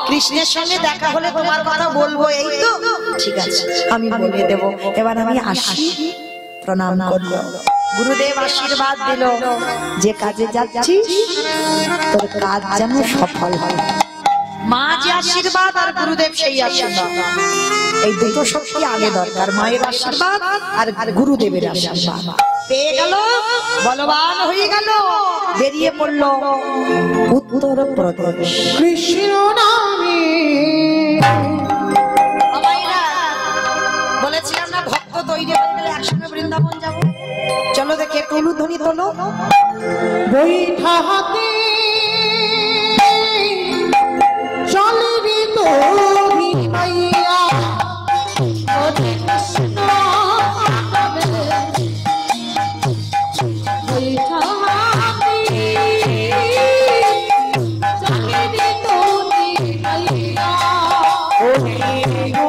কৃষ্ণের সঙ্গে দেখা হলে তোমার কথা বলবো, এই তো ঠিক আছে, আমি বলে দেব। এবার আমি আসি, প্রণাম করব। গুরুদেব আশীর্বাদ দিল, যে কাজে যাচ্ছিস তোর কাজ যেন সফল হয়। মা যে আশীর্বাদ আর গুরুদেব সেই আশীর্বাদ, এই দুটো শক্তি আগে দরকার, মায়ের আশীর্বাদ আর গুরুদেবের আশীর্বাদ। পেয়ে গেল, বলবান হয়ে গেল, বেরিয়ে পড়ল উত্তর প্রদেশ। কৃষ্ণ নামে বলেছিলাম না ভক্ত তৈরি হয়ে গেলে একসঙ্গে বৃন্দাবন যাবো। চলো দেখে টুলু ধ্বনি তোলো। বৈঠা হাতে চলে রে তোরি মাইয়া, হরে কৃষ্ণ বৈঠা হাতে চলে রে তোরি মাইয়া, হরে গো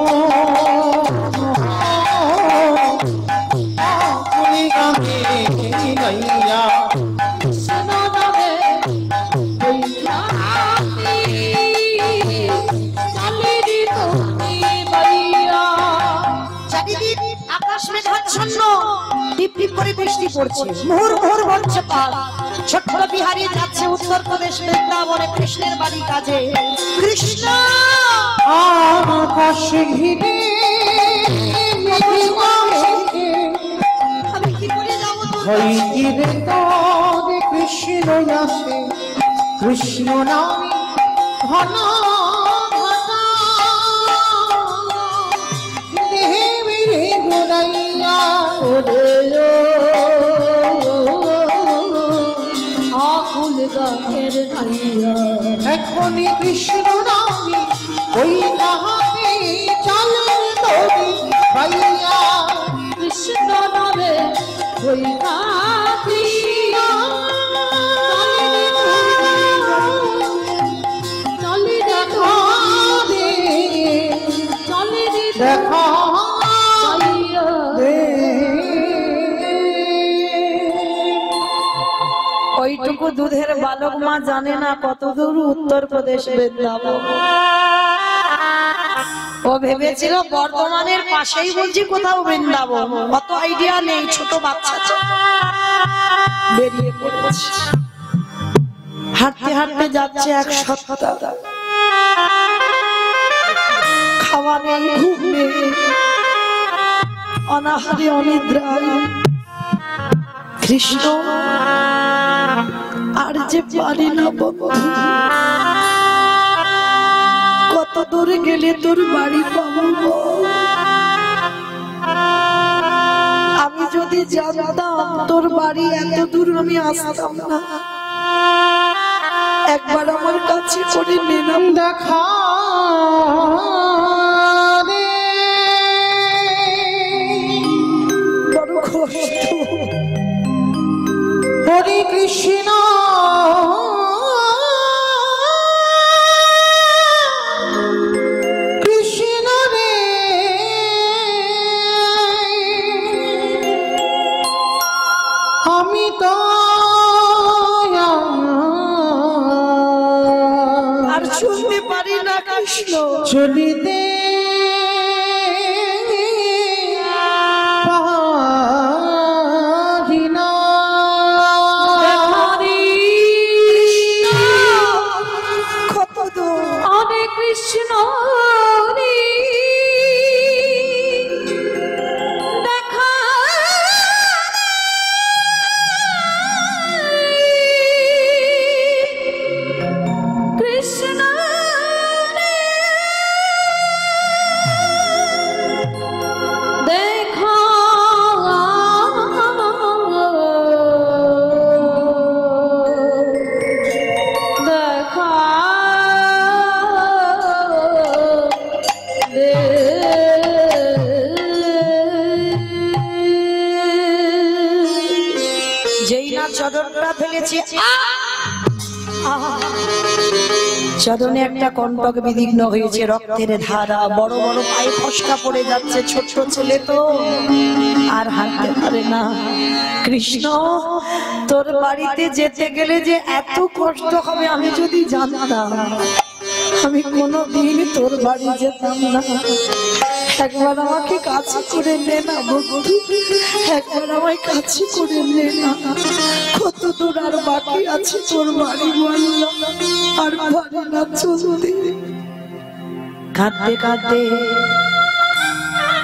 পুরি গানে গাইয়া বৃষ্টি পড়ছে, মুহুর মুহুর বর্ষে পাল। ছোট্ট বিহারী যাচ্ছে উত্তর প্রদেশ বৃন্দাবনে কৃষ্ণের বাড়ি কাজে। কৃষ্ণ আকাশে ঘিরে আমি কি করে যাবো হইরে তোরে কৃষ্ণ আসে, কৃষ্ণ নামে ঘন ঘটা দেহে গোড়াইয়া ওরে আকুল গানের গাইয়া, এখনই কৃষ্ণ নামে ওই নাহাতে চলে তোরে ভাইয়া, কৃষ্ণ নামে ওই কৃষ্ণ চলে দেখা দে, চলে দেখা ওইটুকু দুধের বালক মা জানে না কত দূর উত্তর প্রদেশ বৃন্দাবন। ও ভেবেছিল বর্ধমানের পাশেই বলছি কোথাও বৃন্দাবন, অত আইডিয়া নেই, ছোট বাচ্চা বেরিয়ে পড়েছে। হাঁটতে হাঁটতে যাচ্ছে এক সপ্তাহ, খাওয়া নেই, ঘুম নেই, অনাহারে অনিদ্রায়। কৃষ্ণ আর যে পারি না বাবা, কত দূরে গেলে তোর বাড়ি পাবো? আমি যদি জানতাম তোর বাড়ি এত দূর আমি আসতাম না। একবার আমার কাছে করে নিলাম দেখা বড় কষ্ট। হরে কৃষ্ণ কৃষ্ণ রে আমি তো আর শুনতে পারি না কৃষ্ণ, চলিতে কৃষ্ণ দেখা কৃষ্ণ দেখা দেখা যেই না চদরটা ফেলেছে চরণে একটা কণ্টক বিদীর্ণ হয়েছে, রক্তের ধারা, বড় বড় পায়ে ফসকা পড়ে যাচ্ছে, ছোট্ট ছেলে তো আর হাঁটতে পারে না। কৃষ্ণ, তোর বাড়িতে যেতে গেলে যে এত কষ্ট হবে আমি যদি জানতাম, আমি কোনোদিন তোর বাড়ি যেতাম না। একবার আমাকে কাছে করে নে না বন্ধু, একবার আমায় কাছে করে নে না। কত দূর আর বাকি আছে তোর বাড়ি বললাম, আর পারি না চলতে। কাঁদতে কাঁদতে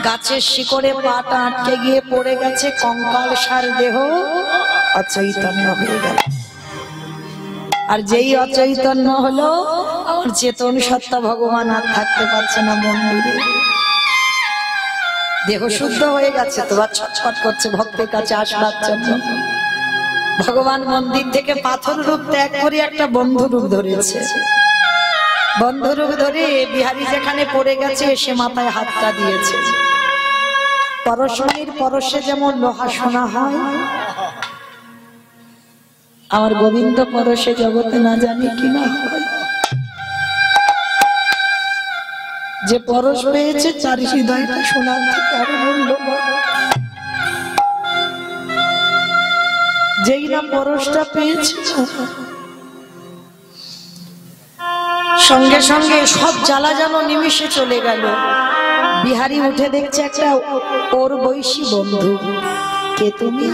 গাছের শিকড়ে পাটা আটকে গিয়ে পড়ে গেছে, কঙ্কাল সার দেহ অচৈতন্য হয়ে গেল। আর যেই অচৈতন্য হলো, আর চেতন সত্তা ভগবান আর থাকতে পারছে না মন্দিরে, দেহ শুদ্ধ হয়ে গেছে, তোমার ছটফট করছে ভক্তের কাছে আসবার জন্য। ভগবান মন্দির থেকে পাথর রূপ ত্যাগ করে একটা বন্ধু রূপ ধরেছে। বন্ধু রূপ ধরে বিহারী যেখানে পড়ে গেছে সে মাথায় হাতটা দিয়েছে। পরশমণির পরশে যেমন লোহা সোনা হয়, আমার গোবিন্দ পরশে জগতে না জানি কি না হয়। যে পরশ পেয়েছে চার হৃদয়টা সোনার থেকে আরো মূল্যবান। যেই না পরশটা পেয়েছে, সঙ্গে সঙ্গে সব জ্বালা যেন নিমিষে চলে গেল। বিহারী উঠে দেখছে একটা ওর বৈশী বন্ধু। কে তুমি?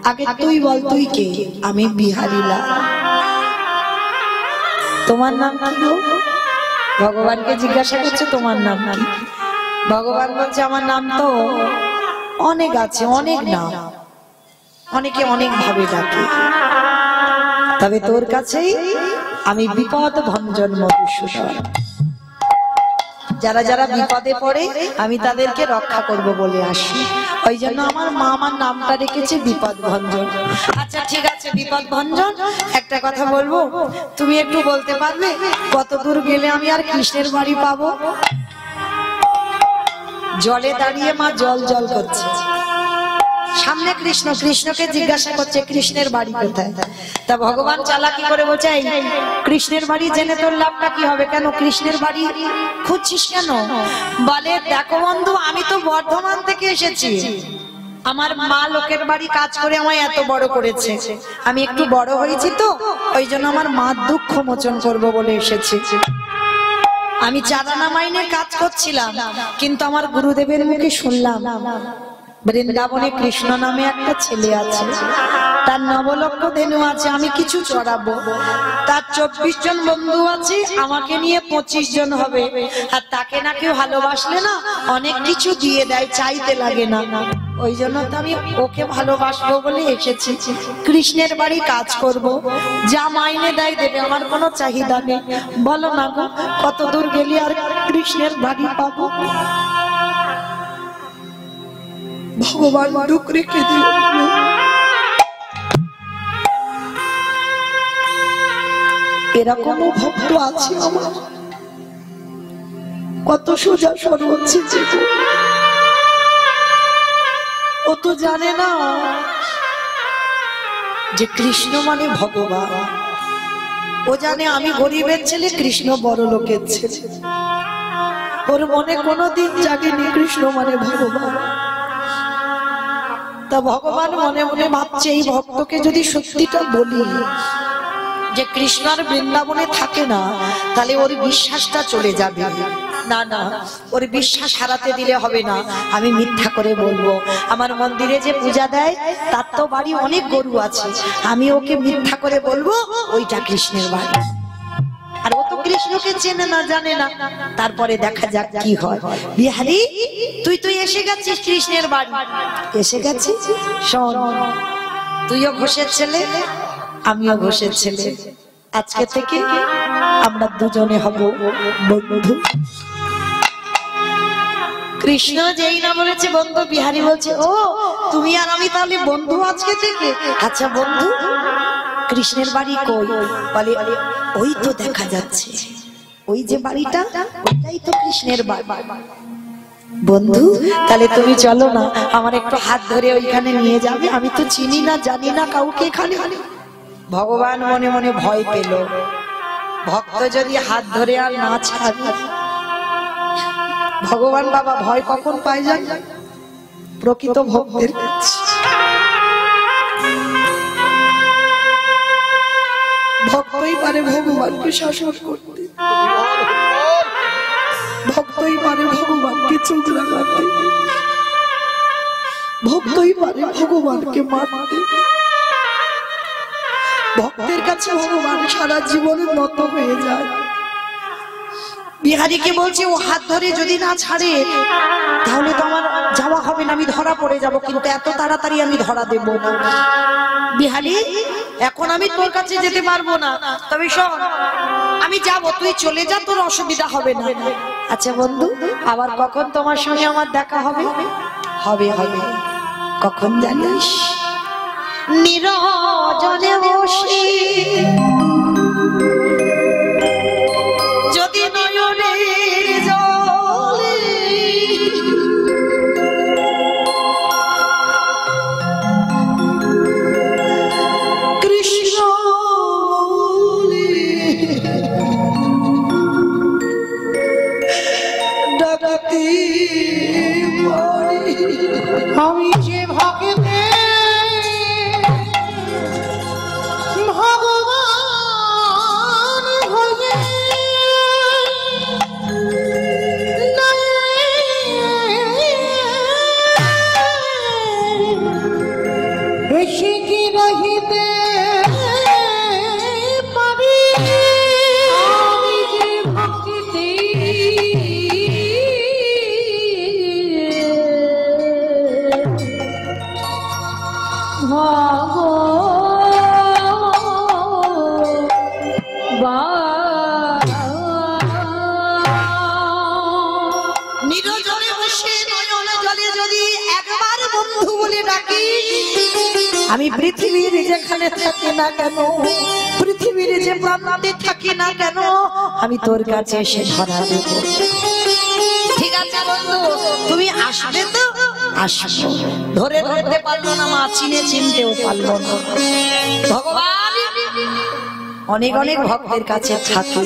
আগে তুই বল, তুই কে? আমি বিহারী লাল। তোমার নাম কি? ভগবানকে জিজ্ঞাসা করছে তোমার নাম কি? ভগবান বলছে আমার নাম তো অনেক আছে, অনেক নাম, অনেকে অনেক ভাবে ডাকে, তবে তোর কাছেই আমি বিপদ ভঞ্জন মধুসূদন। যারা যারা বিপদে পড়ে আমি তাদেরকে রক্ষা করব বলে আসি, ওই জন্য আমার মা আমার নামটা রেখেছে বিপদ ভঞ্জন। আচ্ছা ঠিক আছে বিপদ ভঞ্জন, একটা কথা বলবো, তুমি একটু বলতে পারবে কত দূর গেলে আমি আর কৃষ্ণের বাড়ি পাবো? জলে দাঁড়িয়ে মা জল জল করছে, সামনে কৃষ্ণ, কৃষ্ণকে জিজ্ঞাসা করছে কৃষ্ণের বাড়ি কোথায়। তা ভগবান চালাকি করে বলছে এই কৃষ্ণের বাড়ি জেনে তোর লাভটা কি হবে? কেন কৃষ্ণের বাড়ি খুঁজছিস কেন? বলে দেখো বন্ধু, আমি তো বর্ধমান থেকে এসেছি, আমার মা লোকের বাড়ি কাজ করে আমায় এত বড় করেছে, আমি একটু বড় হয়েছি তো ওই জন্য আমার মার দুঃখ মোচন করবো বলে এসেছি। আমি চাঁদানা মাইনের কাজ করছিলাম, কিন্তু আমার গুরুদেবের মুখে শুনলাম বৃন্দাবনে কৃষ্ণ নামে একটা ছেলে আছে, তার 9 লক্ষ ধেনু আছে, আমি কিছু চড়াবো, তার 24 জন বন্ধু আছে, আমাকে নিয়ে 25 জন হবে, আর তাকে না কেউ ভালোবাসলে না অনেক কিছু দিয়ে দেয়, চাইতে লাগে না, ওই জন্য তো আমি ওকে ভালোবাসবো বলে এসেছি। কৃষ্ণের বাড়ি কাজ করব, যা মাইনে দেয় দেবে, আমার কোনো চাহিদা নেই। বলো না গো কত দূর গেলে আর কৃষ্ণের বাড়ি পাবো? ভগবান দুঃখ রেখে দিল। এরকমও ভক্ত আছে আমার, কত সোজা সরল হচ্ছে, ও তো জানে না যে কৃষ্ণ মানে ভগবান। ও জানে আমি গরিবের ছেলে, কৃষ্ণ বড় লোকের ছেলে। ওর মনে কোনোদিন জাগেনি কৃষ্ণ মানে ভগবান। তা ভগবান মনে মনে ভাবছে এই ভক্তকে যদি সত্যিটা বলি যে কৃষ্ণ আর বৃন্দাবনে থাকে না, তাহলে ওর বিশ্বাসটা চলে যাবে। না না, ওর বিশ্বাস হারাতে দিলে হবে না, আমি মিথ্যা করে বলবো আমার মন্দিরে যে পূজা দেয় তার তো বাড়ি অনেক গরু আছে, আমি ওকে মিথ্যা করে বলবো ওইটা কৃষ্ণের বাড়ি, আর ও তো কৃষ্ণকে চেনে না, জানে না। তারপরে দেখা যাক কি হয়। বিহারী তুই এসে গেছিস কৃষ্ণের বাড়ি, এসে গেছিস, শোন তুইও ঘোষের ছেলে, আমিও ঘোষের ছেলে, আজকে থেকে আমরা দুজনে হব বন্ধু। কৃষ্ণ যেই না বলেছে বন্ধু, বিহারী বলছে ও তুমি আর আমি তাহলে বন্ধু আজকে থেকে? আচ্ছা বন্ধু কৃষ্ণের বাড়ি কই? বলে ওই তো দেখা যাচ্ছে, ওই যে বাড়িটা ওইটাই তো কৃষ্ণের বাড়ি। বন্ধু তাহলে তুমি চলো না, আমার একটু হাত ধরে ওইখানে নিয়ে যাবে, আমি তো চিনি না জানি না কাউকে এখানে। ভগবান মনে মনে ভয় পেল, ভক্ত যদি হাত ধরে আর না ছাড়ে। ভগবান বাবা ভয় কখন পায় জানেন? প্রকৃত ভক্তের কাছে। ভক্তই পারে ভগবানকে শাসন করতে, ভক্তই পারে ভগবানকে চোখ লাগাতে, ভক্তই পারে ভগবানকে মারতে। ভক্তের কাছে ভগবান সারা জীবনের মতো হয়ে যায়। বিহারীকে বলছে ও হাত ধরে যদি না ছাড়ে তাহলে তো আমার যাওয়া হবে না, আমি ধরা পড়ে যাব, কিন্তু এত তাড়াতাড়ি আমি ধরা দেব না। বিহারী, এখন আমি তোর কাছে যেতে পারবো না, তবে শোন আমি যাব, তুই চলে যা, তোর অসুবিধা হবে না। আচ্ছা বন্ধু, আবার কখন তোমার সঙ্গে আমার দেখা হবে? হবে হবে। কখন জানিস? নিরজনে বসে যদি নয়নের জলে কৃষ্ণ ডাকতে পারি, আমি যে ভক্তে ভগবান হয়ে এসে কি রহিতে পারি, আমি যে ভক্তিতে নিরজনে বসে নয়ন জলে যদি একবার বন্ধু বলে ডাকি, আমি পৃথিবীর যেখানে থাকি না কেন, পৃথিবীর যে প্রান্তে থাকি না কেন, আমি তোর কাছে এসে ধরা দেব। ঠিক আছে বন্ধু, তুমি আসবে তো? আসবো। ধরে ধরতে পারলো না মা, চিনতেও পারলো না। ভগবান অনেক অনেক ভক্তের কাছে থাকে,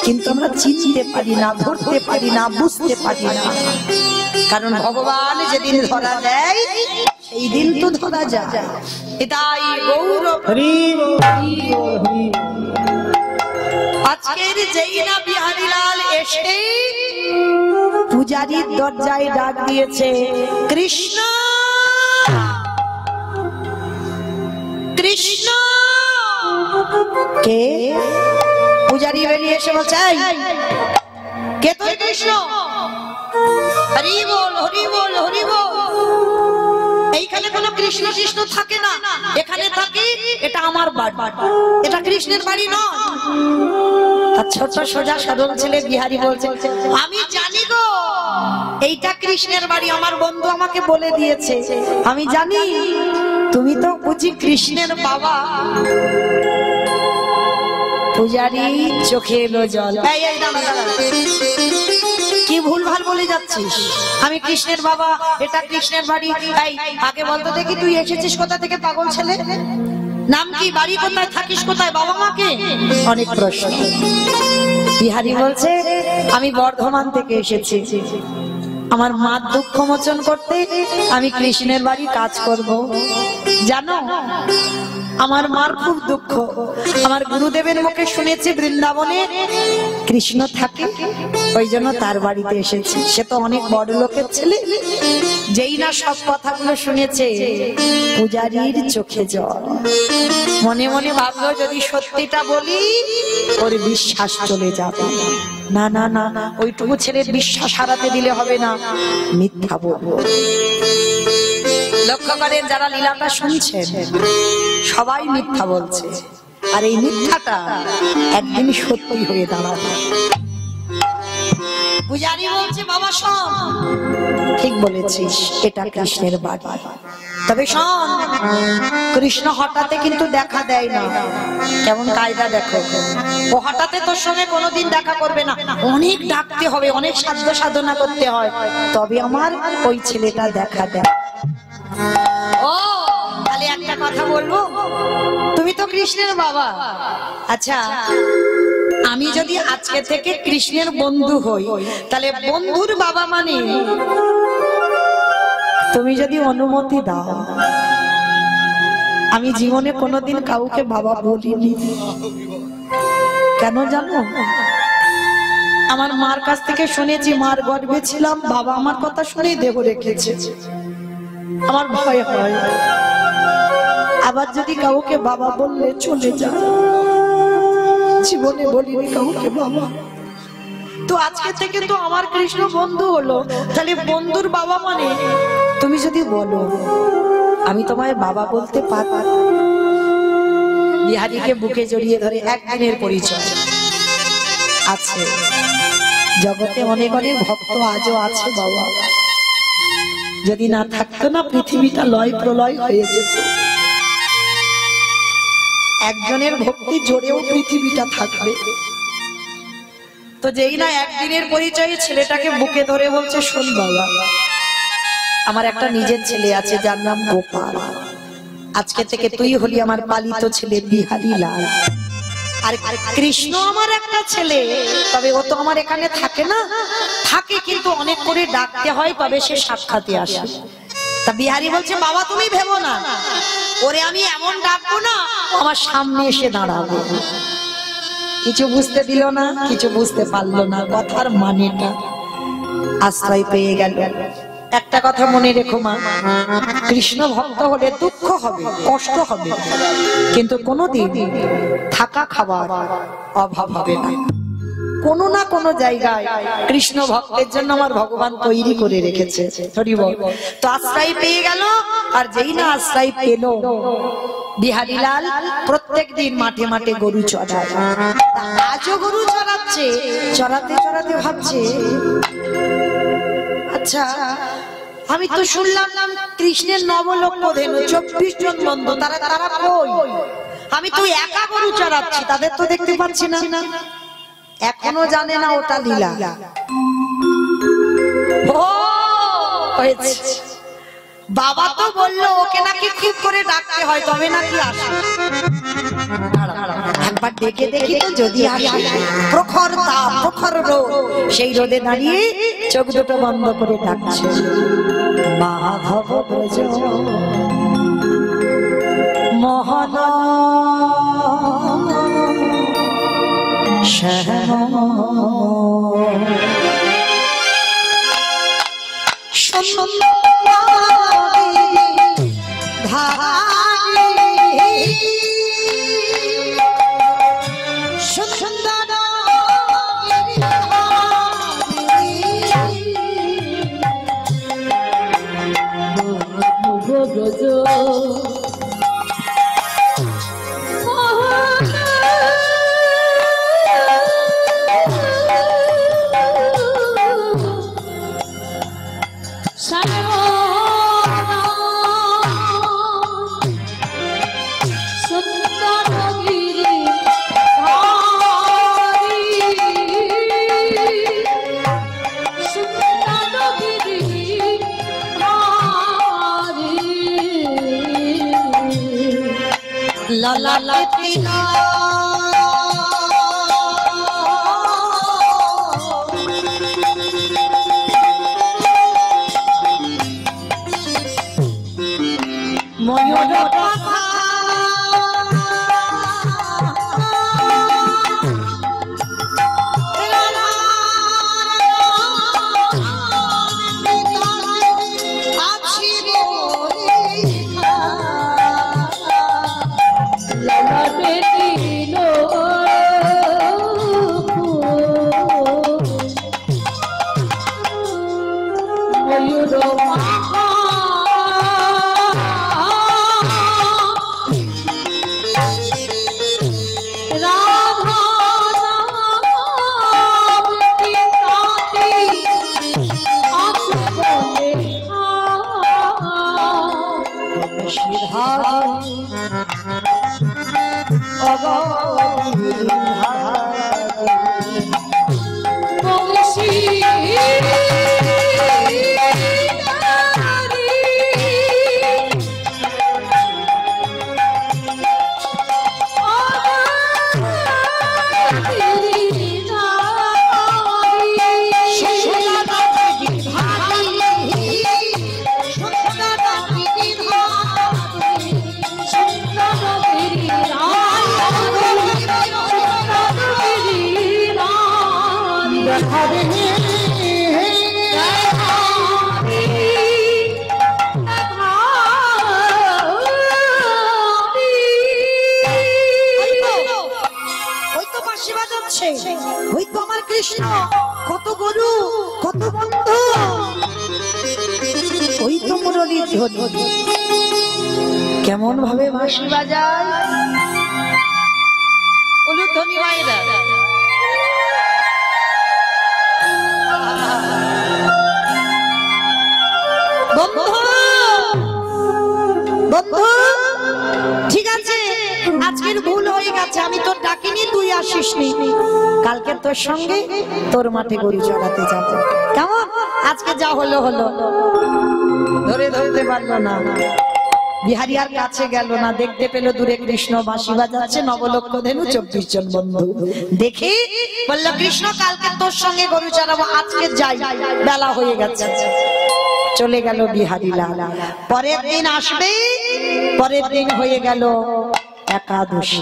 কিন্তু আমরা চিনতে পারি না, ধরতে পারি না, বুঝতে পারি না। কারণ ভগবান যেদিন ধরা দেয় সেই দিন তো ধরা যায়। এটাই গৌরব। আজকের যেই না বিহারীলাল এসে পূজারীর দরজায় ডাক দিয়েছে, কৃষ্ণ কৃষ্ণ। কে? পূজারী বেরিয়ে এসে বলছে, কে তুই কৃষ্ণ? হরি বল হরি বল হরি বল। এইখানে কোনো কৃষ্ণ কৃষ্ণ থাকে না, এখানে থাকে, এটা আমার বাড়ি, এটা কৃষ্ণের বাড়ি নয়। তার ছোট সোজা সরল ছেলে বিহারী বলছে, আমি জানি গো এইটা কৃষ্ণের বাড়ি, আমার বন্ধু আমাকে বলে দিয়েছে, আমি জানি। তুমি তো বুঝি কৃষ্ণের বাবা। পূজারী চোখে এলো জল। কি ভুলভাল বলে যাচ্ছিস? আমি কৃষ্ণের বাবা, এটা কৃষ্ণের বাড়ি। আগে বলতো দেখি তুই এসেছিস কোথা থেকে, পাগল ছেলে? নাম কি, বাড়ি কোথায়, থাকিস কোথায়, বাবা মাকে? অনেক প্রশ্ন। বিহারী বলছে, আমি বর্ধমান থেকে এসেছি, আমার মার দুঃখ মোচন করতে আমি কৃষ্ণের বাড়ি কাজ করব। জানো আমার মার খুব দুঃখ, আমার গুরুদেবের মুখে শুনেছি বৃন্দাবনে কৃষ্ণ থাকে, ওই জন্য তার বাড়িতে এসেছি। সে তো অনেক বড় লোকের ছেলে, যেই না সব কথাগুলো শুনেছে পূজারীর চোখে জল। মনে মনে ভাবলো যদি সত্যিটা বলি ওর বিশ্বাস চলে যাবে। না না না, ওইটুকু ছেলের বিশ্বাস হারাতে দিলে হবে না, মিথ্যা বলবো। লক্ষ্য করেন যারা লীলাটা শুনছেন সবাই মিথ্যা বলছে, আর এই মিথ্যাটা একদিন সত্যি হয়ে দাঁড়াবে। পূজারী বলছে, বাবা শোন, ঠিক বলেছিস, এটা কৃষ্ণের বাড়ি, তবে শোন, কৃষ্ণ হঠাৎ কিন্তু দেখা দেয় না। কেমন কায়দা দেখো, ও হঠাৎ তোর সঙ্গে কোনোদিন দেখা করবে না, অনেক ডাকতে হবে, অনেক সাধ্য সাধনা করতে হয়, তবে আমার ওই ছেলেটা দেখা দেয়। ও তাহলে একটা কথা বলবো, তুমি তো কৃষ্ণের বাবা। আচ্ছা, আমি যদি আজকে থেকে কৃষ্ণের বন্ধু হই, তাহলে বন্ধুর বাবা মানে তুমি যদি অনুমতি দাও, আমি জীবনে কোনোদিন কাউকে বাবা বলিনি। কেন জানো? আমার মার কাছ থেকে শুনেছি, মার গর্ভে ছিলাম, বাবা আমার কথা শুনেই দেহ রেখেছে। আমার ভয় হয় আবার যদি কাউকে বাবা বললে চলে যায়। জীবনে বলিনি কাউকে বাবা। তো আজকে থেকে তো আমার কৃষ্ণ বন্ধু হলো, তাহলে বন্ধুর বাবা মানে তুমি যদি বলো আমি তোমায় বাবা বলতে পারি। বিহারীকে বুকে জড়িয়ে ধরে একদিনের পরিচয় আছে। জগতে অনেক অনেক ভক্ত আজও আছে বাবা, যদি না থাকতো না পৃথিবীটা লয় প্রলয় হয়ে যেত। একজনের ভক্তি জোরেও পৃথিবীটা থাকবে। তো যেই না একদিনের পরিচয়ে ছেলেটাকে বুকে ধরে বলছে, শোন বাবা, আমার একটা নিজের ছেলে আছে যার নাম গোপাল। আজকে থেকে তুই হলি আমার পালিত ছেলে বিহারী লাল। আর কৃষ্ণ আমার একটা ছেলে, তবে ও তো আমার এখানে থাকে না, থাকে কিন্তু অনেক করে ডাকতে হয়, তবে সে সাক্ষাতে আসে। তা বিহারী বলছে, বাবা তুমি ভেবো না, ওরে আমি এমন ডাকবো না আমার সামনে এসে দাঁড়াবে। কিছু বুঝতে দিল না, কিছু বুঝতে পারলো না, কথার মানেটা আশ্রয় পেয়ে গেল। একটা কথা মনে রেখো মা, কৃষ্ণ ভক্ত হলে দুঃখ হবে, কষ্ট হবে, কিন্তু কোনোদিন থাকা খাবার অভাব হবে না। কোনো না কোনো জায়গায় কৃষ্ণ ভক্তের জন্য আমার ভগবান তৈরি করে রেখেছে। হরি বল। তো আশ্রয় পেয়ে গেল, আর যেই না আশ্রয় পেল, বিহারীলাল প্রত্যেক দিন মাঠে মাঠে গরু চড়ায়। আজও গরু চড়াচ্ছে, চড়াতে চড়াতে ভাবছে, আচ্ছা আমি তো শুনলাম কৃষ্ণের নবলক্ষ ধেনু 24 জন বন্ধু, তারা কই? আমি তো একা গরু চড়াচ্ছি, তাদের তো দেখতে পাচ্ছি না। এখনো জানে না ওটা লীলা। ও হয়েছে, বাবা তো বললো ওকে নাকি খুব করে ডাকতে হয় তবে নাকি আসে। একবার ডেকে দেখি তো যদি আসে। প্রখর তাপ, প্রখর রোদ, সেই রোদে দাঁড়িয়ে চোখ দুটো বন্ধ করে ডাকছে, মাধব ব্রজ মোহন শ্যাম কৃষ্ণ, কত গরু, কত বন্ধু, ওই তো মুরলীর ধ্বনি কেমন ভাবে বাঁশি বাজায়। উলুধ্বনি মায়েরা বন্ধু, বন্ধু ঠিক আছে, আজকের ভুল হয়ে গেছে, আমি তোর ডাকিনি, তুই আসিসনি, কালকে তোর সঙ্গে তোর মাঠে গরু চড়াতে যাব, কেমন? আজকে যা হলো হলো, ধরে ধরতে পারলো না, বিহারি আর কাছে গেল না, দেখতে পেল দূরে কৃষ্ণ বাঁশি বাজাচ্ছে, নবলক্ষ ধেনু 24 জন বন্ধু দেখে বলল, কৃষ্ণ কালকে তোর সঙ্গে গরু চড়াবো, আজকে যাই, বেলা হয়ে গেছে। চলে গেল বিহারি লাল। পরের দিন আসবে, পরের দিন হয়ে গেল একাদশী,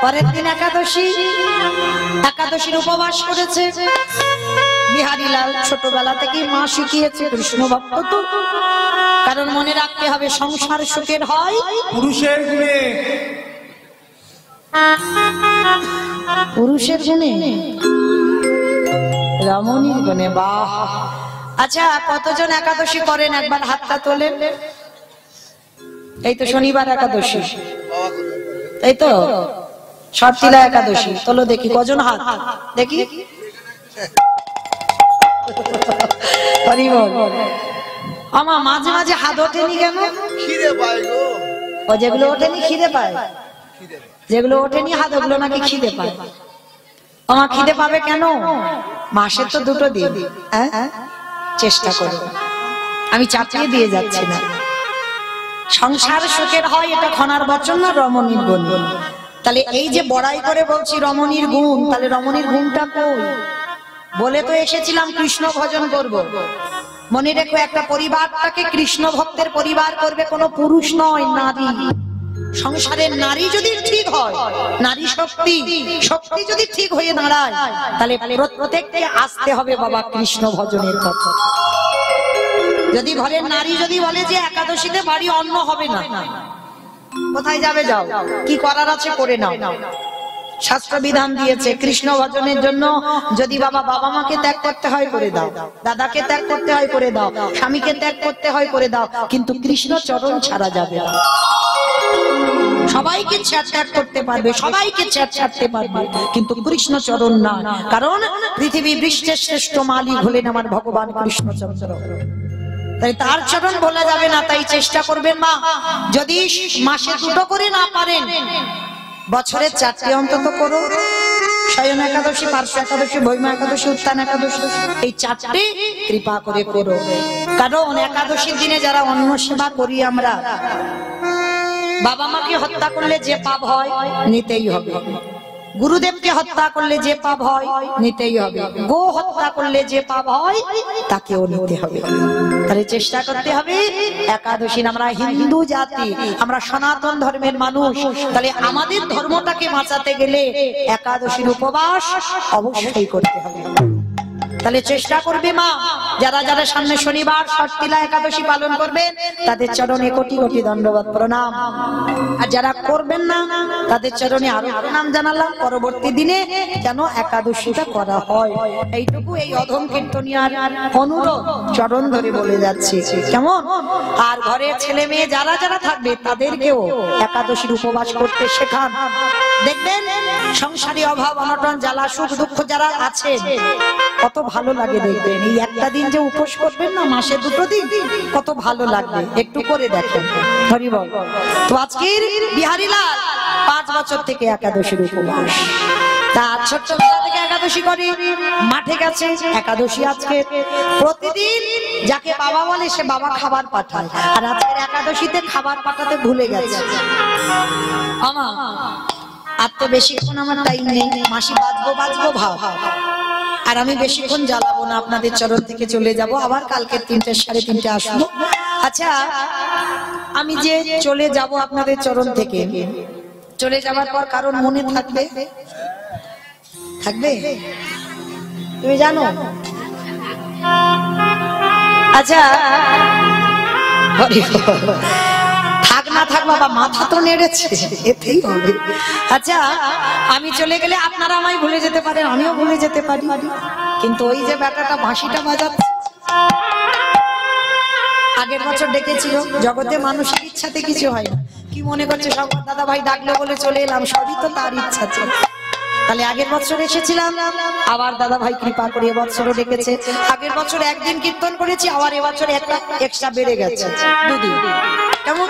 পরের দিন একাদশী, একাদশীর উপবাস করেছে বিহারীলাল। ছোটবেলা থেকে মা শিখিয়েছে, কৃষ্ণ ভক্ত তো, কারণ মনে রাখতে হবে সংসার সুখের হয় পুরুষের গুণে, পুরুষের গুণে, রমণীর গুণে। বাহ! আচ্ছা, কতজন একাদশী করেন একবার হাতটা তোলেন। এই তো শনিবার একাদশী, এই তো সর্তিলা একাদশী, তোলো দেখি কজন হাত, দেখি। আমা মাঝে মাঝে হাত ওঠেনি কেন? খিদে পায় গো। ও যেগুলো ওঠেনি খিদে পায়, যেগুলো ওঠেনি হাত, ওগুলো নাকি খিদে পায়। আমার খিদে পাবে কেন? মাসে তো 2 দিন, চেষ্টা করো, আমি চাপিয়ে দিয়ে যাচ্ছি না। সংসার সুখের হয়, এটা খনার বচন না, রমণীর গুণ। তাহলে এই যে বড়াই করে বলছি রমণীর গুণ, তাহলে রমণীর গুণটা কই? বলে তো এসেছিলাম কৃষ্ণ ভজন করব। মনে রেখো, একটা পরিবারটাকে কৃষ্ণ ভক্তের পরিবার করবে কোনো পুরুষ নয়, নারী। সংসারের নারী যদি ঠিক হয়, নারী শক্তি, শক্তি যদি ঠিক হয়ে দাঁড়ায়, তাহলে প্রত্যেককে আসতে হবে বাবা কৃষ্ণ ভজনের পথে। যদি ঘরের নারী যদি বলে যে একাদশীতে বাড়ি অন্ন হবে না, কোথায় যাবে যাও, কি করার আছে করে নাও। শাস্ত্র বিধান দিয়েছে কৃষ্ণ ভজনের জন্য, যদি বাবা বাবা মাকে ত্যাগ করতে হয় করে দাও, দাদাকে ত্যাগ করতে হয় করে দাও, স্বামীকে ত্যাগ করতে হয় করে দাও, কিন্তু কৃষ্ণ চরণ ছাড়া যাবে না। সবাইকে ত্যাগ করতে পারবে, সবাইকে ছাড়তে পারবে, কিন্তু কৃষ্ণ চরণ না। কারণ পৃথিবী বৃষ্টের শ্রেষ্ঠ মালিক হলেন আমার ভগবান কৃষ্ণচন্দ্র, তাই তার চরণ বলা যাবে না। তাই চেষ্টা করবেন মা, যদি মাসে 2 করে না পারেন, বছরে 4টে অন্তত করো। শয়ন একাদশী, পার্শ্ব একাদশী, ভৈমা একাদশী, উত্থান একাদশী, এই 4টে কৃপা করে করো। কারণ একাদশীর দিনে যারা অন্ন সেবা করি আমরা, বাবা মাকে হত্যা করলে যে পাপ হয় নিতেই হবে, গুরুদেবকে হত্যা করলে যে পাপ হয় নিতেই হবে, গো হত্যা করলে যে পাপ হয় তাকেও নিতে হবে। তাহলে চেষ্টা করতে হবে একাদশী। আমরা হিন্দু জাতি, আমরা সনাতন ধর্মের মানুষ, তাহলে আমাদের ধর্মটাকে বাঁচাতে গেলে একাদশীর উপবাস অবশ্যই করতে হবে। তাহলে চেষ্টা করবে মা, যারা যারা সামনে শনিবার সর্তিলা একাদশী পালন করবেন, তাদের চরণে কোটি কোটি দণ্ডবত প্রণাম। আর যারা করবেন না, তাদের চরণে আরো প্রণাম জানালাম। পরবর্তী দিনে যেন একাদশীটা করা হয়, এইটুকু এই অধম কীর্তনিয়ার অনুরোধ চরণ ধরে বলে যাচ্ছি, কেমন? আর ঘরে ছেলে মেয়ে যারা যারা থাকবে, তাদেরকেও একাদশীর উপবাস করতে শেখান। দেখবেন সংসারে অভাব অনটন জ্বালা সুখ দুঃখ যারা আছে, কত ভালো লাগে দেখবেন। এই একটা দিন যে উপোস করবেন না, মাসে 2 দিন, কত ভালো লাগবে, একটু করে দেখেন। হরি বল। তো আজকের বিহারীলাল 5 বছর থেকে একাদশীর উপবাস, তার ছোট্টবেলা থেকে একাদশী করে, মাঠে গেছে একাদশী। আজকে প্রতিদিন যাকে বাবা বলে সে বাবা খাবার পাঠায়, আর আজকের একাদশীতে খাবার পাঠাতে ভুলে গেছে। আমা আর তো বেশিক্ষণ আমার টাইম নেই, মাসি বাঁচবো ভাব, আর আমি বেশিক্ষণ জ্বালাবো না, আপনাদের চরণ থেকে চলে যাব, আবার কালকে 3টে 3:30 আসবো। আচ্ছা, আমি যে চলে যাব আপনাদের চরণ থেকে, চলে যাবার পর কারণ মনে থাকবে, থাকবে তুমি জানো? আচ্ছা, থাক না থাক বাবা, মাথা তো নেড়েছে, এতেই হবে। আচ্ছা আমি চলে গেলে আপনারা আমায় ভুলে যেতে পারেন, আমিও ভুলে যেতে পারি, কিন্তু ওই যে ব্যাটাটা বাঁশিটা বাজাচ্ছে, আগের বছর ডেকেছিল, জগতে মানুষের ইচ্ছাতে কিছু হয় না। কি মনে করছে সব দাদা ভাই ডাকলো বলে চলে এলাম, সবই তো তার ইচ্ছা ছিল। তাহলে আগের বছর এসেছিলাম, আবার দাদা ভাই কৃপা করে এবছরও ডেকেছে। আগের বছর একদিন কীর্তন করেছি, আবার এবছর একটা এক্সট্রা বেড়ে গেছে, দুদিন। কেমন?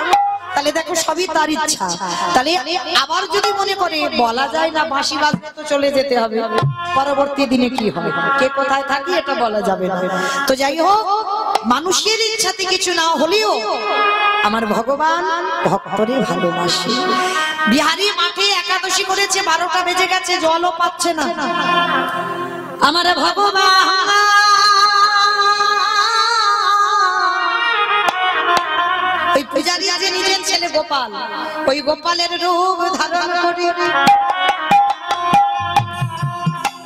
তাহলে দেখো সবই তার ইচ্ছা। তাহলে আবার যদি মনে করে বলা যায় না বাঁশি বাজবে তো চলে যেতে হবে, পরবর্তী দিনে কি হয় কে কোথায় থাকি এটা বলা যাবে না। তো যাই হোক, মানুষের ইচ্ছাতে কিছু না হলেও আমার ভগবান ভক্তরে ভালোবাসে। বিহারী মাঠে একাদশী করেছে, 12টা বেজে গেছে, জলও পাচ্ছে না। আমার ভগবান ওই পূজারী যে নিজের ছেলে গোপাল, ওই গোপালের রূপ ধারণ করে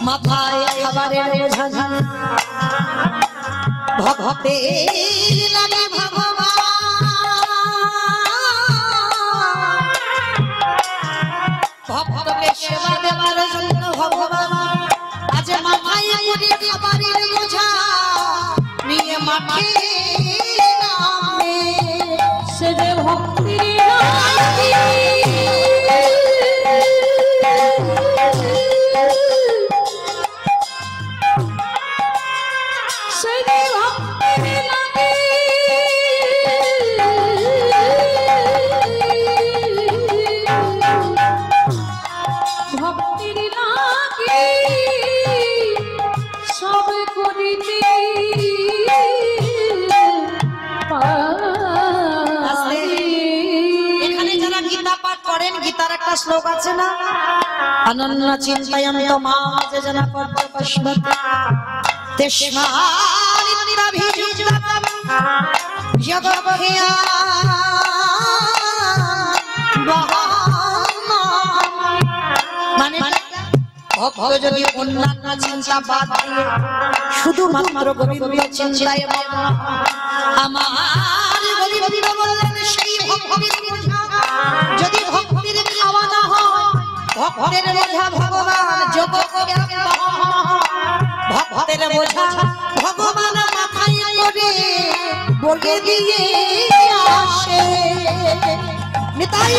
মাথায় খাবারের বোঝা ভক্তে লাগে ভগবান, ভক্তকে সেবা দেবার জন্য ভগবান আজ মাথায় করে খাবারের বোঝা নিয়ে মাঠে নামে। সে যে ভক্তির গীতার একটা শ্লোক আছে না, অনন্য চিন্তয়ন্ত মাম যেন পদ্মপুষ্পত তেষ্মানিত্রাভিযুক্তম জগৎহিয়া মানে ভক্ত যদি অন্যান্য চিন্তা বাদ দিয়ে শুধুমাত্র গোবিন্দ চিন্তায় আমার গোবিন্দ বললেন সেই ভক্তির বোঝা যদি ভক্তির খাওয়া না হয়, ভক্তের বোঝা ভগবান ভক্তের বোঝা ভগবান মাথায় করে বলে দিয়ে আসে। নিতাই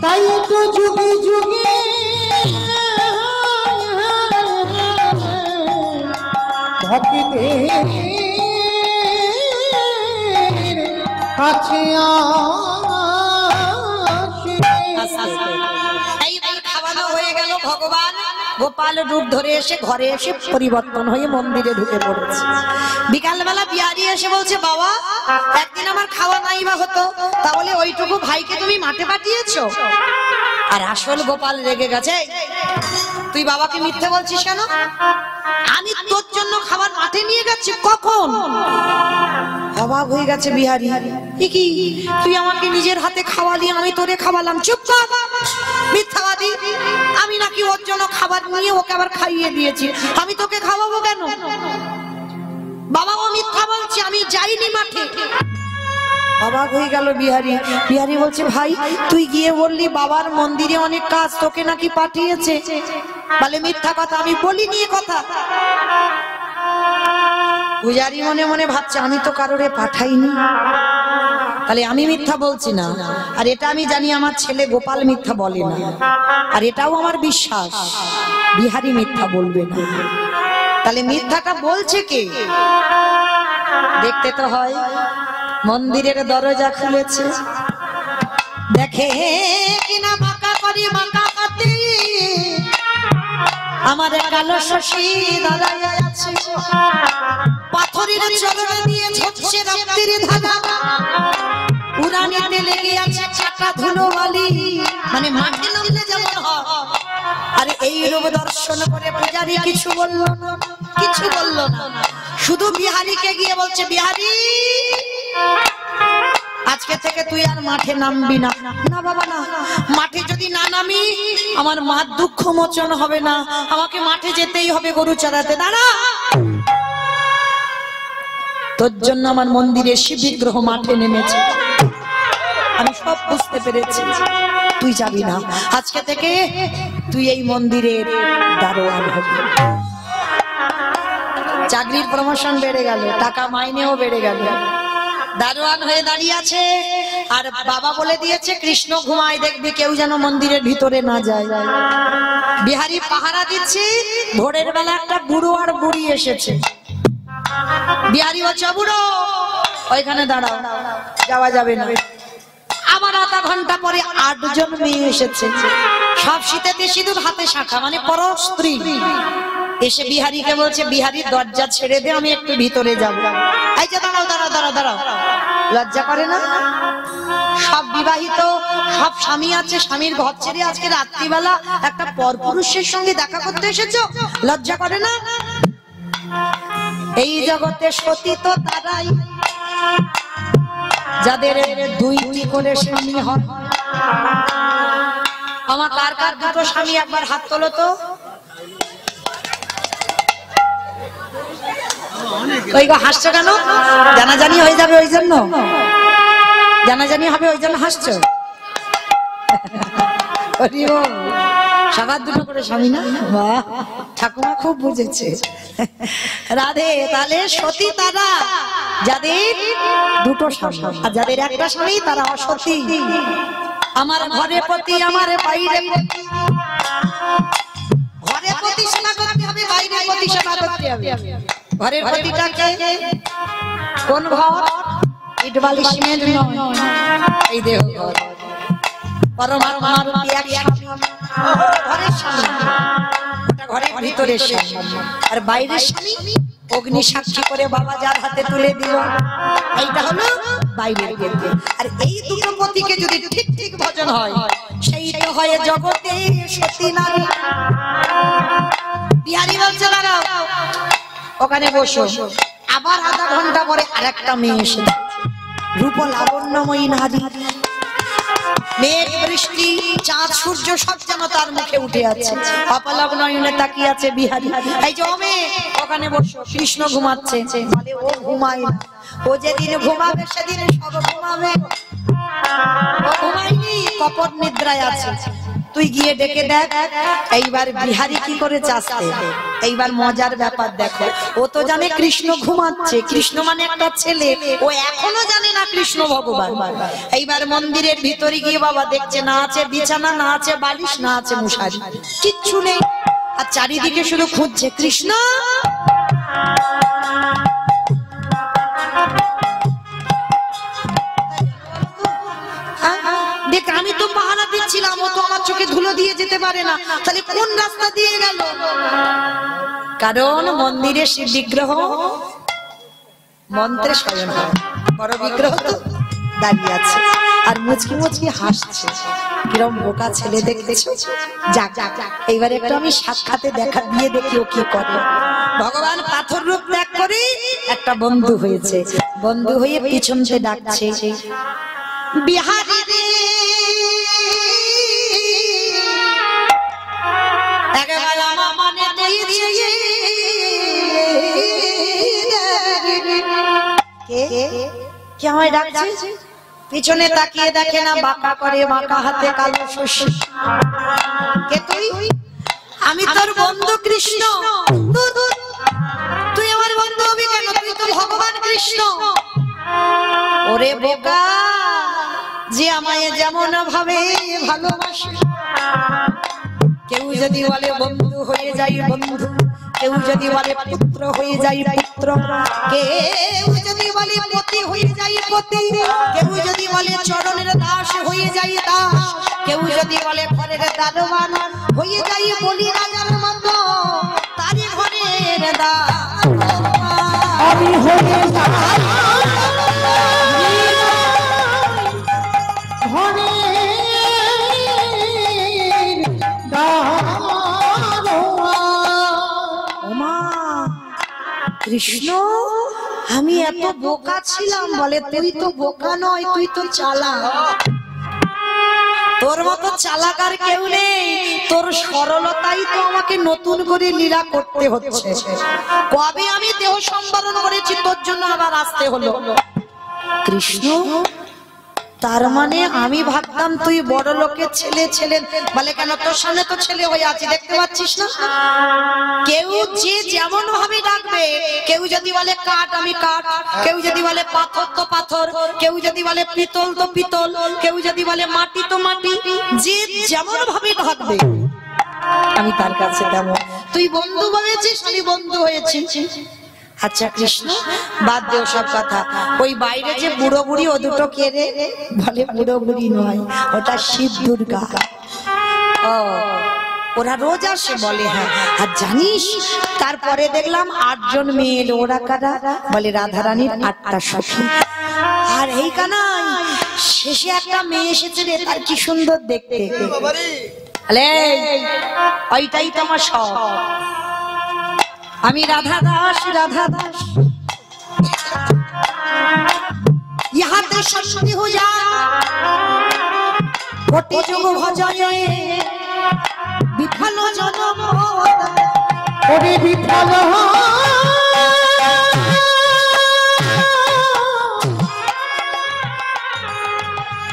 তাই তো যুগে যুগে ভক্তের কাছে এইবার খাওয়ানো হয়ে গেল, ভগবান গোপাল রূপ ধরে এসে ঘরে এসে পরিবর্তন হয়ে মন্দিরে ঢুকে পড়েছে। বিকালবেলা বিহারী এসে বলছে, বাবা একদিন আমার খাওয়া নাই বা হতো, তাহলে ওইটুকু ভাইকে তুমি মাঠে পাঠিয়েছো। আর আসল গোপাল রেগে গেছে, তুই বাবাকে মিথ্যে বলছিস কেন? আমি তোর জন্য খাবার মাঠে নিয়ে গেছি, কখন? অবাক হয়ে গেছে বিহারী, কি তুই আমাকে নিজের হাতে খাওয়ালি, আমি তোরে খাওয়ালাম? চুপ কর মিথ্যাবাদী, আমি নাকি ওর জন্য খাবার নিয়ে ওকে আবার খাইয়ে দিয়েছি, আমি তোকে খাওয়াবো কেন? বাবা ও মিথ্যা বলছে, আমি যাইনি মাঠে। অবাক হয়ে গেল বিহারী। বিহারী বলছে, ভাই তুই গিয়ে বললি বাবার মন্দিরে অনেক কাজ, তোকে নাকি পাঠিয়েছে। বলে মিথ্যা কথা, আমি বলিনি এ কথা। পূজারী মনে মনে ভাবছে, আমি তো কারোরে পাঠাইনি, তাহলে আমি মিথ্যা বলছি না। আর এটা আমি জানি আমার ছেলে গোপাল মিথ্যা বলে না, আর এটাও আমার বিশ্বাস বিহারী মিথ্যা বলবে না। তাহলে মিথ্যাটা বলছে কে? দেখতে তো হয়। মন্দিরের দরজা খুলেছে, দেখে কিনা বাঁকা করে বাঁকা কাটে আমার কালো শশী দাঁড়ায় আছে, পাথরের চরণ দিয়ে ঝরছে রক্তের ধারা, উড়ানিতে লেগে আছে চাকা ধুলো বালি, মানে মাটি নামলে যেমন হয়। আর এই রূপ দর্শন করে পূজারী কিছু বলল না, কিছু বলল না, শুধু বিহারীকে গিয়ে বলছে, বিহারী আজ আজকে থেকে তুই আর মাঠে নামবি না। না বাবা না, মাঠে যদি না নামি আমার মার দুঃখ মোচন হবে না, আমাকে মাঠে যেতেই হবে গরু চড়াতে। দাঁড়া, তোর জন্য আমার মন্দিরে শিব বিগ্রহ মাঠে নেমেছে, আমি সব বুঝতে পেরেছি। তুই যাবি না, আজকে থেকে তুই এই মন্দিরের দারোয়ান হবি। চাকরির প্রমোশন বেড়ে গেল, টাকা মাইনেও বেড়ে গেল, দারোয়ান হয়ে দাঁড়িয়ে আছে। আর বাবা বলে দিয়েছে কৃষ্ণ ঘুমায়, দেখবি কেউ যেন মন্দিরের ভিতরে না যায়। বিহারি পাহারা দিচ্ছে, ভোরের বেলা একটা বুড়ো আর বুড়ি এসেছে। বিহারি বলছে, বুড়ো ওইখানে দাঁড়াও, যাওয়া যাবে না। আবার আধা ঘন্টা পরে 8 জন মেয়ে এসেছে, সব শীতেতে সিঁদুর, হাতে শাখা, মানে পর স্ত্রী। এসে বিহারীকে বলছে, বিহারি দরজা ছেড়ে দে, আমি একটু ভিতরে যাব। এই যে দাঁড়াও দাঁড়াও দাঁড়াও দাঁড়াও, লজ্জা করে না? সব বিবাহিত, সব স্বামী আছে, স্বামীর ঘর ছেড়ে আজকে রাত্রিবেলা একটা পরপুরুষের সঙ্গে দেখা করতে এসেছো, লজ্জা করে না? এই জগতে সতী তো তারাই যাদের 2টি করে স্বামী হয়। আমার কার কার দুটো স্বামী একবার হাত তোলো তো। ওই গো হাসছো কেন? জানাজানি হয়ে যাবে ওই জন্য, জানাজানি হবে ওই জন্য হাসছো? সবার 2টো করে স্বামী না? বাহ, ঠাকুমা খুব বুঝেছে। রাধে, তাহলে সতী তারা যাদের 2টো স্বামী, আর যাদের একটা স্বামী তারা অসতী। আমার ঘরে পতি, আমার বাইরে পতি। ঘরে পতি সেবা করতে হবে, বাইরে পতি সেবা করতে হবে। ঘরের পতিটাকে কোন ঘর? ইট বালি সিমেন্ট নয়, এই দেহ ঘর। পরমাত্মা রূপী এক স্বামী, ঘরের স্বামী, ওটা ঘরের ভিতরের স্বামী। আর বাইরের স্বামী অগ্নি সাক্ষী করে বাবা যার হাতে তুলে দিল, এইটা হলো বাইরের পতি। আর এই 2টো পতিকে যদি ঠিক ঠিক ভজন হয়, সেই তো হয় জগতে সতী নারী। বিহারি বলছে, দাঁড়াও ওখানে বসো। আবার আধা ঘন্টা পরে আরেকটা মেয়ে এসে, রূপ লাবণ্যময়ী নারী, মেঘ বৃষ্টি চাঁদ সূর্য সব যেন তার মুখে উঠে আছে। অপলক নয়নে তাকিয়ে আছে বিহারি। এই যে ও মেয়ে, ওখানে বসো। কৃষ্ণ ঘুমাচ্ছে, বলে ও ঘুমায় না, ও যেদিন ঘুমাবে সেদিন সব ঘুমাবে। ও ঘুমায়নি, কপট নিদ্রায় আছে। তুই গিয়ে ডেকে দেখ। এইবার বিহারি কি করে চাচ্ছে, এইবার মজার ব্যাপার দেখো। ও তো জানে কৃষ্ণ ঘুমাচ্ছে, কৃষ্ণ মানে একটা ছেলে, ও এখনো জানে না কৃষ্ণ ভগবান। এইবার মন্দিরের ভিতরে গিয়ে বাবা দেখছে, না আছে বিছানা, না আছে বালিশ, না আছে মশারি, কিচ্ছু নেই। আর চারিদিকে শুধু খুঁজছে কৃষ্ণ। দেখ, আমি তো পাহারা দিচ্ছিলাম, ও তো আমার চোখে ধুলো দিয়ে যেতে পারে না, তাহলে কোন রাস্তা দিয়ে গেল? কারণ মন্দিরে শিব বিগ্রহ মন্ত্রে শয়ন হয়, বড় বিগ্রহ তো দাঁড়িয়ে আছে আর মুচকি মুচকি হাসছে। কিরম বোকা ছেলে দেখতেছো। যাক, এইবার একটু আমি সাক্ষাতে দেখা দিয়ে দেখি ও কি করে। ভগবান পাথর রূপ ত্যাগ করে একটা বন্ধু হয়েছে, বন্ধু হয়ে পিছন থেকে ডাকছে, বিহারি রে একবার আমার মনে দিয়েছে। কে আমায় ডাকছে? পিছনে তাকিয়ে দেখে না, বাঁকা করে, বাঁকা হাতে কালো শস্য। কে তুই? আমি তোর বন্ধু কৃষ্ণ। তুই আমার বন্ধু হবি কেন? তুই তো ভগবান কৃষ্ণ। ওরে বোকা, যে আমায় যেমন ভাবে ভালোবাসে। কেউ যদি বলে বন্ধু হয়ে যাই বন্ধু, কেউ যদি বলে পুত্র হয়ে যাই পুত্র, কেউ যদি বলে পতি হয়ে যাই পতি, কেউ যদি বলে চরণের দাস হয়ে যাই দাস, কেউ যদি বলে ঘরের দারোয়ান হয়ে যাই বলি রাজার মতো, তারই ঘরের দাস আমি হয়ে কৃষ্ণ আমি এত বোকা ছিলাম। বলে তুই তো বোকা নয়, তুই তো চালাক। তোর মতো চালাক আর কেউ নেই, তোর সরলতাই তো আমাকে নতুন করে লীলা করতে হচ্ছে। কবে আমি দেহ সম্বরণ করেছি, তোর জন্য আবার আসতে হলো। কৃষ্ণ, তার মানে আমি ভাবতাম তুই বড় লোকের ছেলে ছেলে। বলে কেন, তোর সামনে তো ছেলে হয়ে আছি, দেখতে পাচ্ছিস না? কেউ যে যেমন ভাবে ডাকবে, কেউ যদি বলে কাঠ আমি কাঠ, কেউ যদি বলে পাথর তো পাথর, কেউ যদি বলে পিতল তো পিতল, কেউ যদি বলে মাটি তো মাটি, যে যেমন ভাবে ডাকবে আমি তার কাছে তেমন। তুই বন্ধু বলেছিস, আমি বন্ধু হয়েছি। আচ্ছা কৃষ্ণ, বাদ দে সব কথা। ওই বাইরে যে বুড়ো বুড়ি, ও দুটো কে রে? বলে বুড়ো বুড়ি নয়, ওটা শিব দুর্গা। ও, ওরা রোজ আসে? বলে হ্যাঁ। আর জানিস, তারপরে দেখলাম 8 জন মেয়ে এলো। ওরা কারা? বলে রাধারানীর 8টা সখী। আর এই কানাই, শেষে একটা মেয়ে এসেছে রে, তার কি সুন্দর দেখতে। আলে ওইটাই তো আমার সব। আমি রাধা দাস, রাধা দাস। ইহাতে সত্যি হইয়া কোটি যুগ ভজয়ে বিফল জনম। ওরে বিফল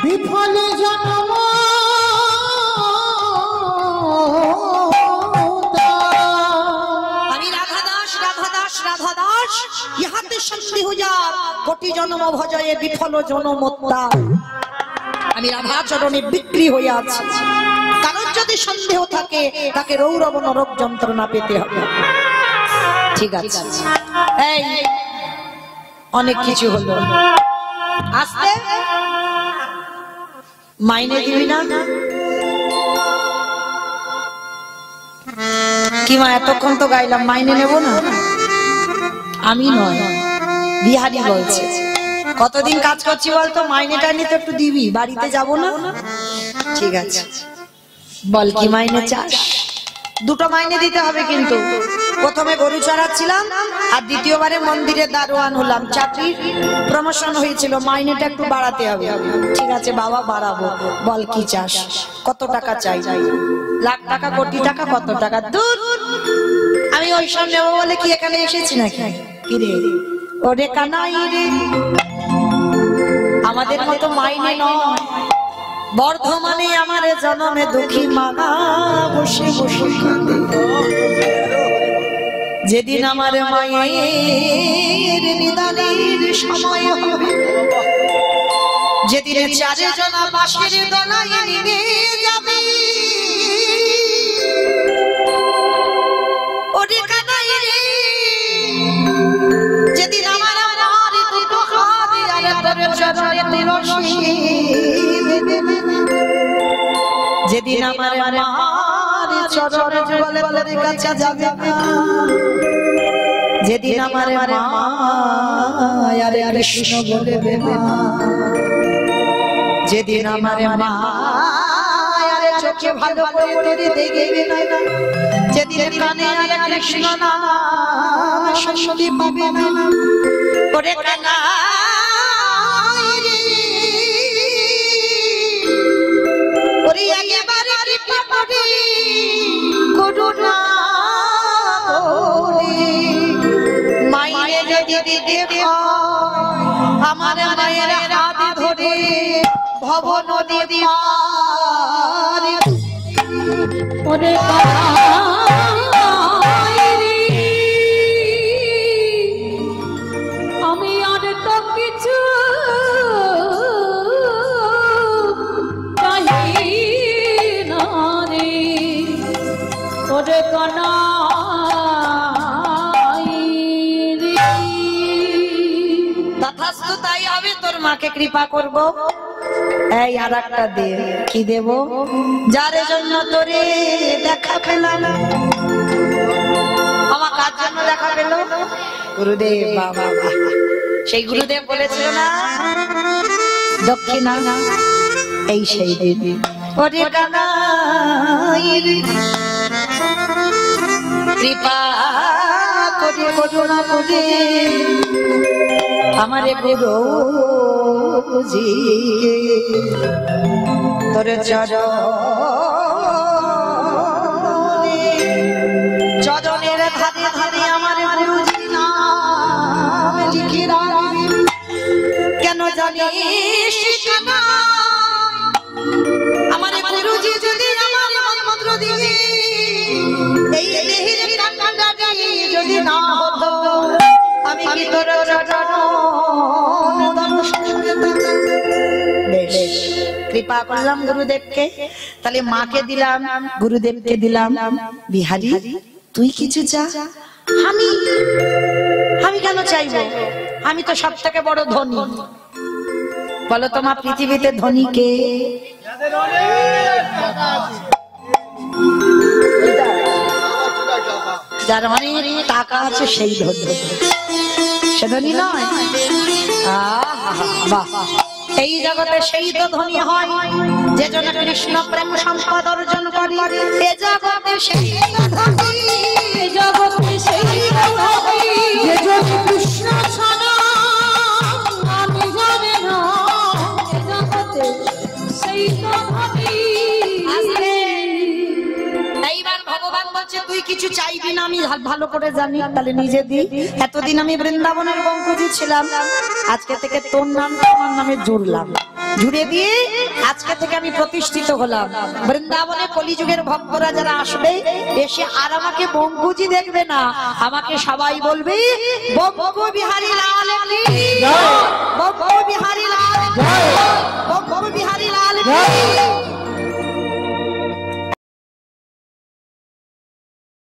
বিফল জনম। ইহাতে সন্ধি হইয়া কোটি জন্ম ভজয়ে বিফল জনমোত্তা। আমি রাধা চরণে বিক্রি হইয়া আছি। কারণ যদি সন্দেহ থাকে, তাকে রৌরব নরক যন্ত্রণা পেতে হবে। ঠিক আছে, এই অনেক কিছু হলো। আস্তে মাইনে দিবি না? কি মা, এতক্ষণ তো গাইলাম, মাইনে নেব না? আমি নয়, বিহারি বলছে। কতদিন কাজ করছি বলতো, মাইনেটা নিতে একটু দিবি, বাড়িতে যাব না? ঠিক আছে, বল কি মাইনে চাস? 2টো মাইনে দিতে হবে কিন্তু। প্রথমে গরু চড়াচ্ছিলাম, আর দ্বিতীয়বারে মন্দিরে দারোয়ান হলাম। চাকরির প্রমোশন হয়েছিল, মাইনেটা একটু বাড়াতে হবে। ঠিক আছে বাবা, বাড়াবো। বল কি চাস? কত টাকা চাই? লাখ টাকা, কোটি টাকা, কত টাকা? দূর, আমি ওই সব নেবো বলে কি এখানে এসেছি নাকি? কি রে ওরে কানাই রে, আমাদের মতো মাইনে নয়। বর্ধমানে আমার জনমে দুঃখী মাগা বসে বসে যেদিন আমার মায়ের নিদানের সময় হবে, যেদিন 4 জন বাঁশের দোলায় নিয়ে যাবে। ওরে কানাই রে, যেদিন আমার আমার 2টো হাত আর তোর চরণে রশি, যেদিন আমার মার চরণে বলে তোর কাছে যাবে না, যেদিন আমার মা আরে কৃষ্ণ বলবে না, যেদিন আমার মা আরে চোখে ভালো করে তোরে দেখবে না, যেদিন কানে আরে কৃষ্ণ না শুনতে পাবে না। ওরে কানা ওরে একেবারে কৃপা করে করুণা করে মাইনে যদি দিতে আমার মায়ের হাত ধরে ভব নদী পার। ওরে আমি আর তো কিছু চাই না রে। ওরে তথাস্তু তাই হবে, তোর মাকে কৃপা করব। এই আর একটা দে। কি দেব? যার জন্য তোরে দেখা পেলাম। আমার কার জন্য দেখা পেল? গুরুদেব। বাবা, সেই গুরুদেব বলেছিল না দক্ষিণা, এই সেই দিন। ওরে কানাই কৃপা করে করুণা করে আমার গুরুজি তোর চরণের ধারে ধারে আমার গুরুজি নাম লিখে রাখবি। কেন জানিস না আমার গুরুজি যদি আমার মন্ত্র দিয়ে এই দেহের কান্নাটা যদি না হতো আমি কি তোর চরণ দর্শন পেতাম? বেশ, কৃপা করলাম গুরুদেবকে, তাহলে মাকে দিলাম, গুরুদেবকে দিলাম। বিহারী তুই কিছু চা। আমি কেন চাইবো? আমি তো সব থেকে বড় ধনী। বলো তোমার পৃথিবীতে ধনী কে? যার অনেক টাকা আছে সেই ধনী, সে ধনী নয়। বাহ, এই জগতে সেই তো ধনী হয় যে জন কৃষ্ণ প্রেম সম্পদ অর্জন করে। এ জগতে সেই ধনী, এ জগতে সেই ধনী যে জন কৃষ্ণ ছাড়া আমি জানি না। এ জগতে সেই ধনী। এইবার ভগবান বলছে তুই কিছু চাইবি না, আমি ভালো করে জানি, তাহলে নিজে দি। এতদিন আমি বৃন্দাবনের বঙ্কুজি ছিলাম, আজকে থেকে তোর নামটা আমার নামে জুড়লাম, জুড়ে দিয়ে আজকে থেকে আমি প্রতিষ্ঠিত হলাম। বৃন্দাবনে কলিযুগের ভক্তরা যারা আসবে এসে আর আমাকে বঙ্কুজি দেখবে না, আমাকে সবাই বলবে বঙ্কু বিহারী লাল কি জয়, বঙ্কু বিহারী লাল কি জয়, বঙ্কু বিহারী লাল কি জয়।